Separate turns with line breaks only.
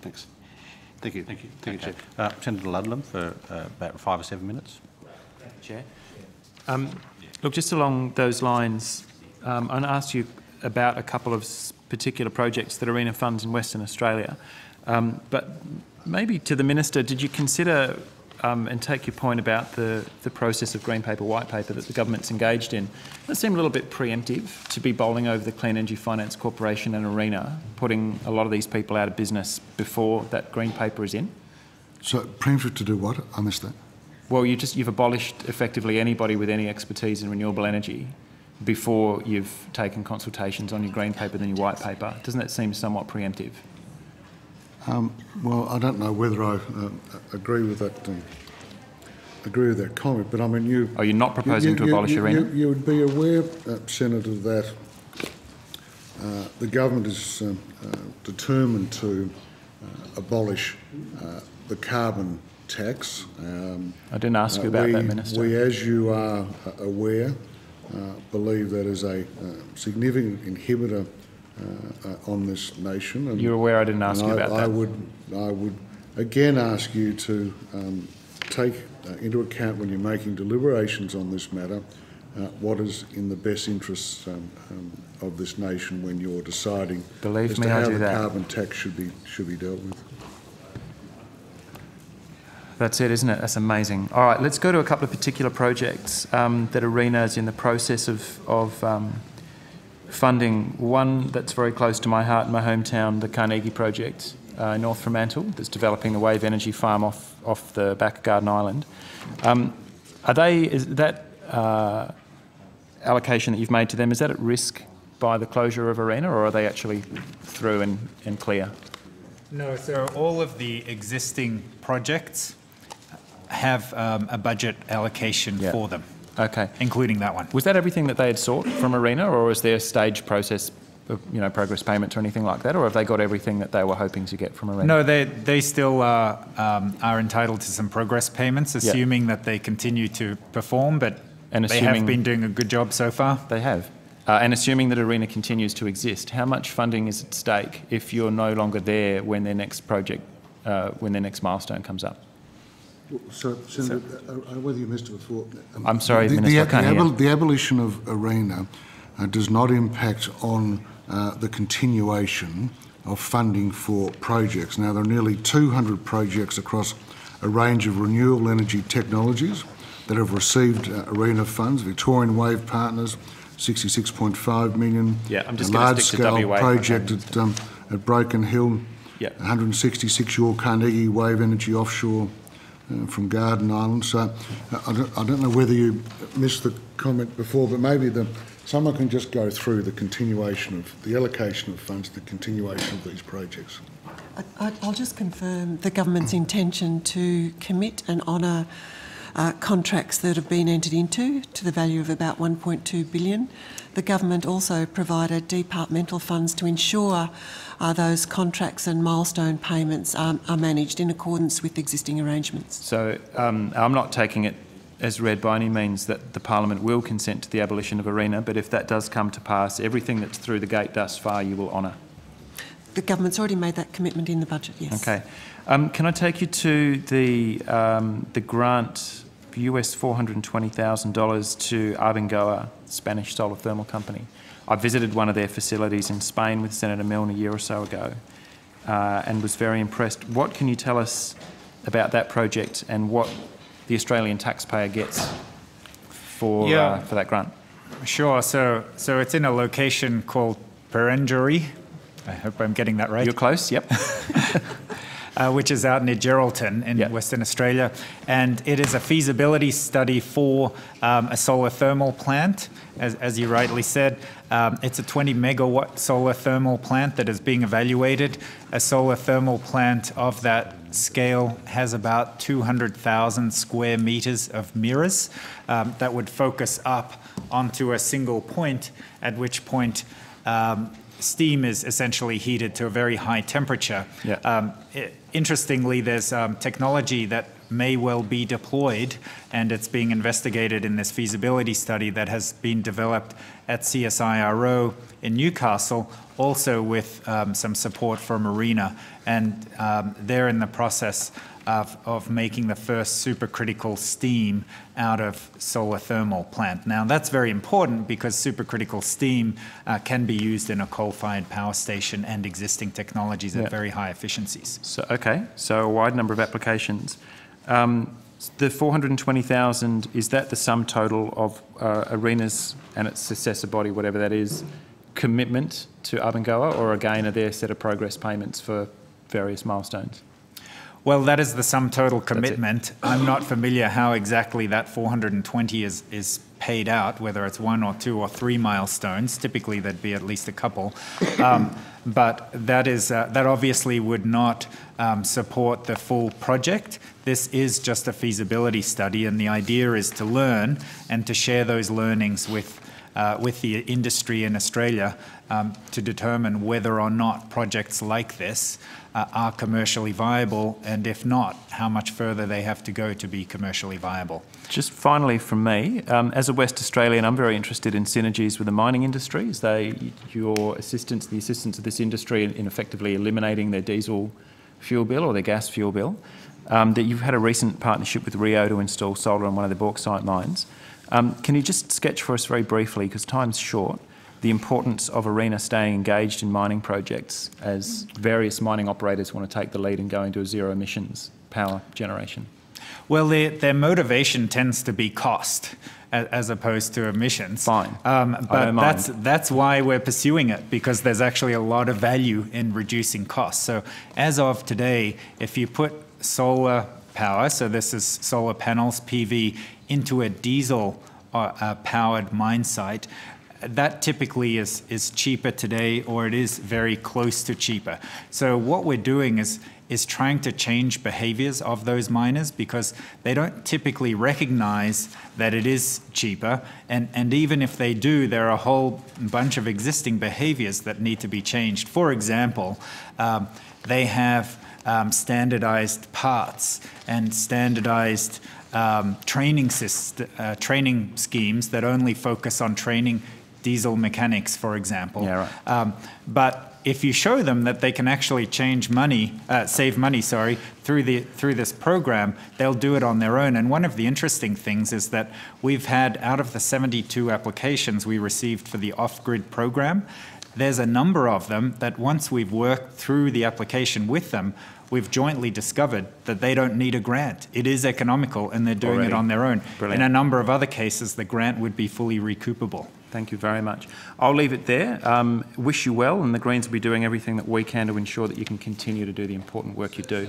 Thanks. Thank you, Chair. Senator Ludlam for about 5 or 7 minutes.
Thank you, Chair. Look, just along those lines, I'm going to ask you about a couple of particular projects that ARENA funds in Western Australia. But maybe to the Minister, did you consider and take your point about the process of green paper, white paper that the government's engaged in? It seemed a little bit preemptive to be bowling over the Clean Energy Finance Corporation and ARENA, putting a lot of these people out of business before that green paper is in.
So preemptive to do what? I missed that.
Well, you've abolished effectively anybody with any expertise in renewable energy before you've taken consultations on your green paper than your white paper. Doesn't that seem somewhat preemptive?
Well, I don't know whether I agree with that. Agree with that comment, but I mean, you're
not proposing to abolish ARENA?
You would be aware, Senator, that the government is determined to abolish the carbon tax.
I didn't ask you about that, Minister.
We, as you are aware, believe that is a significant inhibitor on this nation. And,
you're aware I didn't ask you about that?
I would again ask you to take into account when you're making deliberations on this matter what is in the best interests of this nation when you're deciding as to how the carbon tax should be dealt with.
That's it, isn't it? That's amazing. All right, let's go to a couple of particular projects that ARENA is in the process of funding. One that's very close to my heart in my hometown, the Carnegie project in North Fremantle, that's developing a wave energy farm off the back of Garden Island. Is that allocation that you've made to them, is that at risk by the closure of ARENA, or are they actually through and clear?
No, so all of the existing projects have a budget allocation for them.
Okay.
Including that one.
Was that everything that they had sought from ARENA, or was there a stage process of, progress payments or anything like that, or have they got everything that they were hoping to get from ARENA?
No, they still are entitled to some progress payments, assuming that they continue to perform, but they have been doing a good job so far.
They have. And assuming that ARENA continues to exist, how much funding is at stake if you're no longer there when their next project, when their next milestone comes up?
So, Senator, whether you missed it before...
I'm sorry, Minister, I can't hear.
The abolition of ARENA does not impact on the continuation of funding for projects. Now, there are nearly 200 projects across a range of renewable energy technologies that have received ARENA funds. Victorian Wave Partners, 66.5 million.
Yeah, I'm just going to stick to WA.
Project at Broken Hill, 166 York Carnegie Wave Energy Offshore from Garden Island. So I don't know whether you missed the comment before, but maybe someone can just go through the continuation of the allocation of funds, the continuation of these projects.
I'll just confirm the government's intention to commit and honour contracts that have been entered into to the value of about $1.2 billion. The government also provided departmental funds to ensure those contracts and milestone payments are managed in accordance with existing arrangements.
So I'm not taking it as read by any means that the Parliament will consent to the abolition of ARENA, but if that does come to pass, everything that's through the gate thus far you will honour.
The government's already made that commitment in the budget, yes.
Okay. Can I take you to the grant, US $420,000 to Abengoa, Spanish solar thermal company? I visited one of their facilities in Spain with Senator Milne a year or so ago and was very impressed. What can you tell us about that project and what the Australian taxpayer gets for that grant?
Sure. So it's in a location called Perenjori. I hope I'm getting that right.
You're close, yep.
Which is out near Geraldton in Western Australia. And it is a feasibility study for a solar thermal plant. As you rightly said, it's a 20 megawatt solar thermal plant that is being evaluated. A solar thermal plant of that scale has about 200,000 square metres of mirrors that would focus up onto a single point, at which point steam is essentially heated to a very high temperature.
Yeah.
Interestingly, there's technology that may well be deployed, and it's being investigated in this feasibility study that has been developed at CSIRO in Newcastle, also with some support from ARENA, and they're in the process of making the first supercritical steam out of solar thermal plant. Now, that's very important because supercritical steam can be used in a coal-fired power station and existing technologies at very high efficiencies.
So, okay, so a wide number of applications. The 420,000, is that the sum total of ARENA's and its successor body, whatever that is, commitment to Abengoa, or again are there a set of progress payments for various milestones?
Well, that is the sum total commitment. I'm not familiar how exactly that 420 is paid out, whether it's 1 or 2 or 3 milestones. Typically, there'd be at least a couple. But that is that obviously would not support the full project. This is just a feasibility study, and the idea is to learn and to share those learnings with the industry in Australia to determine whether or not projects like this are commercially viable, and if not, how much further they have to go to be commercially viable.
Just finally from me, as a West Australian, I'm very interested in synergies with the mining industry. Is your assistance, the assistance of this industry in effectively eliminating their diesel fuel bill or their gas fuel bill, that you've had a recent partnership with Rio to install solar on one of the bauxite mines. Can you just sketch for us very briefly, because time's short, the importance of ARENA staying engaged in mining projects as various mining operators want to take the lead and go into a zero emissions power generation?
Well, their motivation tends to be cost as opposed to emissions.
Fine.
But that's why we're pursuing it, because there's actually a lot of value in reducing costs. So as of today, if you put solar power, so this is solar panels, PV, into a diesel powered mine site, that typically is cheaper today, or it is very close to cheaper. So what we're doing is trying to change behaviors of those miners, because they don't typically recognize that it is cheaper. And even if they do, there are a whole bunch of existing behaviors that need to be changed. For example, they have standardized parts and standardized training schemes that only focus on training diesel mechanics, for example.
Yeah, right.
But if you show them that they can actually save money, through this program, they'll do it on their own. And one of the interesting things is that we've had, out of the 72 applications we received for the off-grid program, there's a number of them that once we've worked through the application with them, we've jointly discovered that they don't need a grant. It is economical, and they're doing it on their own.
Brilliant.
In a number of other cases, the grant would be fully recoupable.
Thank you very much. I'll leave it there. Wish you well, and the Greens will be doing everything that we can to ensure that you can continue to do the important work you do.